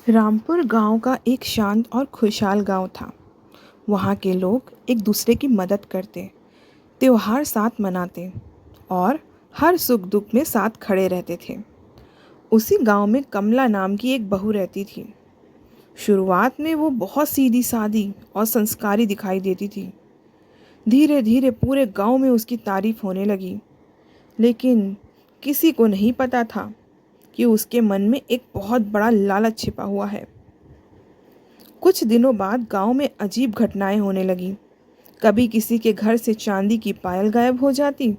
रामपुर गांव का एक शांत और खुशहाल गांव था। वहाँ के लोग एक दूसरे की मदद करते, त्योहार साथ मनाते और हर सुख दुख में साथ खड़े रहते थे। उसी गांव में कमला नाम की एक बहू रहती थी। शुरुआत में वो बहुत सीधी सादी और संस्कारी दिखाई देती थी। धीरे धीरे पूरे गांव में उसकी तारीफ होने लगी, लेकिन किसी को नहीं पता था कि उसके मन में एक बहुत बड़ा लालच छिपा हुआ है। कुछ दिनों बाद गांव में अजीब घटनाएं होने लगी। कभी किसी के घर से चांदी की पायल गायब हो जाती,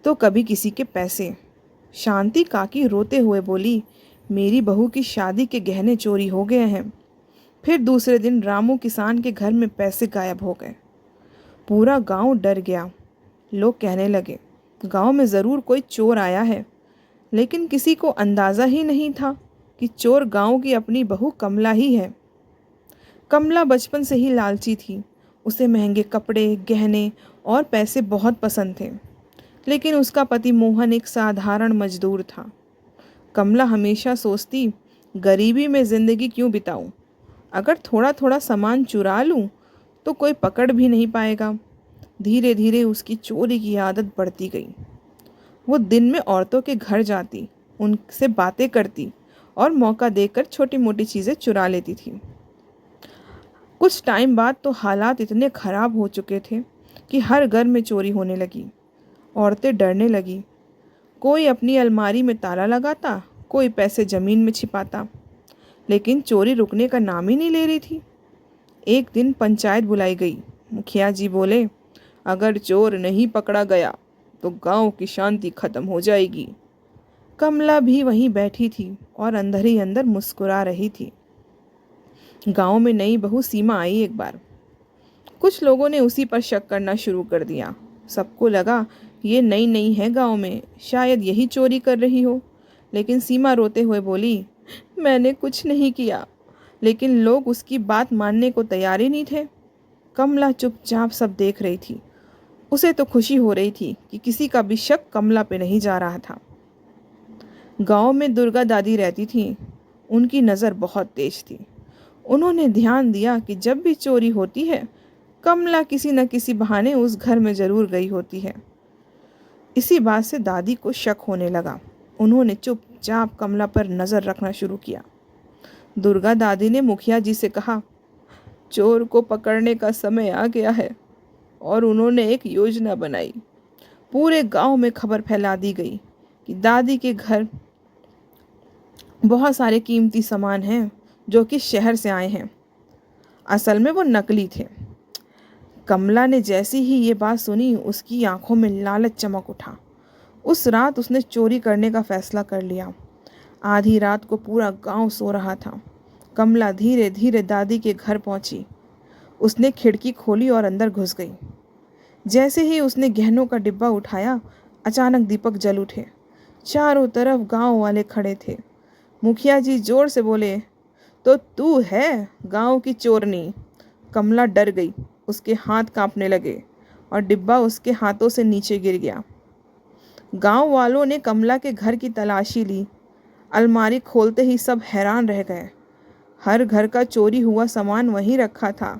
तो कभी किसी के पैसे। शांति काकी रोते हुए बोली, मेरी बहू की शादी के गहने चोरी हो गए हैं। फिर दूसरे दिन रामू किसान के घर में पैसे गायब हो गए। पूरा गांव डर गया। लोग कहने लगे, गांव में ज़रूर कोई चोर आया है। लेकिन किसी को अंदाज़ा ही नहीं था कि चोर गांव की अपनी बहू कमला ही है। कमला बचपन से ही लालची थी। उसे महंगे कपड़े, गहने और पैसे बहुत पसंद थे। लेकिन उसका पति मोहन एक साधारण मजदूर था। कमला हमेशा सोचती, गरीबी में ज़िंदगी क्यों बिताऊं? अगर थोड़ा थोड़ा सामान चुरा लूं तो कोई पकड़ भी नहीं पाएगा। धीरे धीरे उसकी चोरी की आदत बढ़ती गई। वो दिन में औरतों के घर जाती, उनसे बातें करती और मौका देकर छोटी मोटी चीज़ें चुरा लेती थी। कुछ टाइम बाद तो हालात इतने ख़राब हो चुके थे कि हर घर में चोरी होने लगी। औरतें डरने लगी। कोई अपनी अलमारी में ताला लगाता, कोई पैसे ज़मीन में छिपाता। लेकिन चोरी रुकने का नाम ही नहीं ले रही थी। एक दिन पंचायत बुलाई गई। मुखिया जी बोले, अगर चोर नहीं पकड़ा गया तो गांव की शांति खत्म हो जाएगी। कमला भी वहीं बैठी थी और अंदर ही अंदर मुस्कुरा रही थी। गांव में नई बहू सीमा आई एक बार। कुछ लोगों ने उसी पर शक करना शुरू कर दिया। सबको लगा ये नई नई है गांव में, शायद यही चोरी कर रही हो। लेकिन सीमा रोते हुए बोली, मैंने कुछ नहीं किया। लेकिन लोग उसकी बात मानने को तैयार ही नहीं थे। कमला चुपचाप सब देख रही थी। उसे तो खुशी हो रही थी कि किसी का भी शक कमला पे नहीं जा रहा था। गांव में दुर्गा दादी रहती थी। उनकी नज़र बहुत तेज थी। उन्होंने ध्यान दिया कि जब भी चोरी होती है, कमला किसी न किसी बहाने उस घर में ज़रूर गई होती है। इसी बात से दादी को शक होने लगा। उन्होंने चुपचाप कमला पर नज़र रखना शुरू किया। दुर्गा दादी ने मुखिया जी से कहा, चोर को पकड़ने का समय आ गया है। और उन्होंने एक योजना बनाई। पूरे गांव में खबर फैला दी गई कि दादी के घर बहुत सारे कीमती सामान हैं जो कि शहर से आए हैं। असल में वो नकली थे। कमला ने जैसी ही ये बात सुनी, उसकी आंखों में लालच चमक उठा। उस रात उसने चोरी करने का फैसला कर लिया। आधी रात को पूरा गांव सो रहा था। कमला धीरे धीरे दादी के घर पहुंची। उसने खिड़की खोली और अंदर घुस गई। जैसे ही उसने गहनों का डिब्बा उठाया, अचानक दीपक जल उठे। चारों तरफ गांव वाले खड़े थे। मुखिया जी जोर से बोले, तो तू है गांव की चोरनी? कमला डर गई। उसके हाथ कांपने लगे और डिब्बा उसके हाथों से नीचे गिर गया। गांव वालों ने कमला के घर की तलाशी ली। अलमारी खोलते ही सब हैरान रह गए। हर घर का चोरी हुआ सामान वहीं रखा था।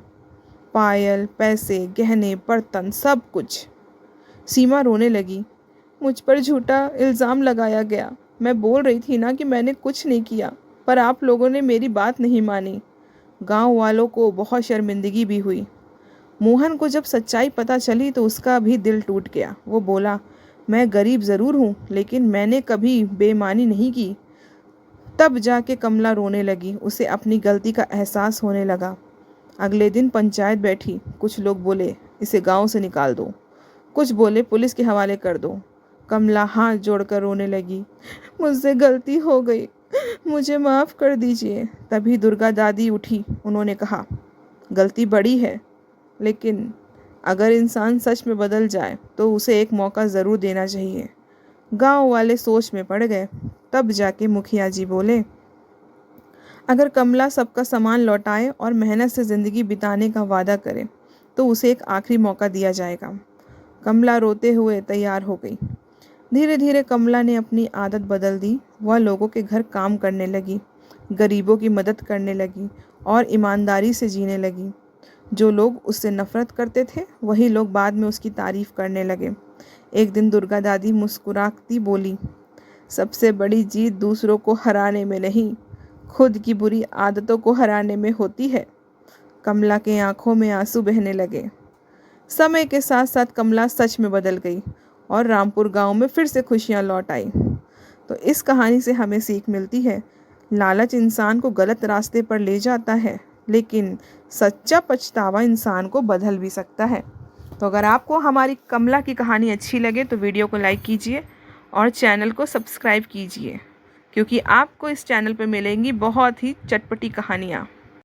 पायल, पैसे, गहने, बर्तन, सब कुछ। सीमा रोने लगी। मुझ पर झूठा इल्ज़ाम लगाया गया। मैं बोल रही थी ना कि मैंने कुछ नहीं किया, पर आप लोगों ने मेरी बात नहीं मानी। गांव वालों को बहुत शर्मिंदगी भी हुई। मोहन को जब सच्चाई पता चली तो उसका भी दिल टूट गया। वो बोला, मैं गरीब ज़रूर हूँ, लेकिन मैंने कभी बेईमानी नहीं की। तब जाके कमला रोने लगी। उसे अपनी गलती का एहसास होने लगा। अगले दिन पंचायत बैठी। कुछ लोग बोले, इसे गांव से निकाल दो। कुछ बोले, पुलिस के हवाले कर दो। कमला हाथ जोड़कर रोने लगी, मुझसे गलती हो गई, मुझे माफ़ कर दीजिए। तभी दुर्गा दादी उठी। उन्होंने कहा, गलती बड़ी है, लेकिन अगर इंसान सच में बदल जाए तो उसे एक मौका ज़रूर देना चाहिए। गांव वाले सोच में पड़ गए। तब जाके मुखिया जी बोले, अगर कमला सबका सामान लौटाए और मेहनत से ज़िंदगी बिताने का वादा करे तो उसे एक आखिरी मौका दिया जाएगा। कमला रोते हुए तैयार हो गई। धीरे धीरे कमला ने अपनी आदत बदल दी। वह लोगों के घर काम करने लगी, गरीबों की मदद करने लगी और ईमानदारी से जीने लगी। जो लोग उससे नफ़रत करते थे वही लोग बाद में उसकी तारीफ़ करने लगे। एक दिन दुर्गा दादी मुस्कुराती बोली, सबसे बड़ी जीत दूसरों को हराने में नहीं, खुद की बुरी आदतों को हराने में होती है। कमला के आंखों में आंसू बहने लगे। समय के साथ साथ कमला सच में बदल गई और रामपुर गांव में फिर से खुशियां लौट आई। तो इस कहानी से हमें सीख मिलती है, लालच इंसान को गलत रास्ते पर ले जाता है, लेकिन सच्चा पछतावा इंसान को बदल भी सकता है। तो अगर आपको हमारी कमला की कहानी अच्छी लगे तो वीडियो को लाइक कीजिए और चैनल को सब्सक्राइब कीजिए, क्योंकि आपको इस चैनल पर मिलेंगी बहुत ही चटपटी कहानियाँ।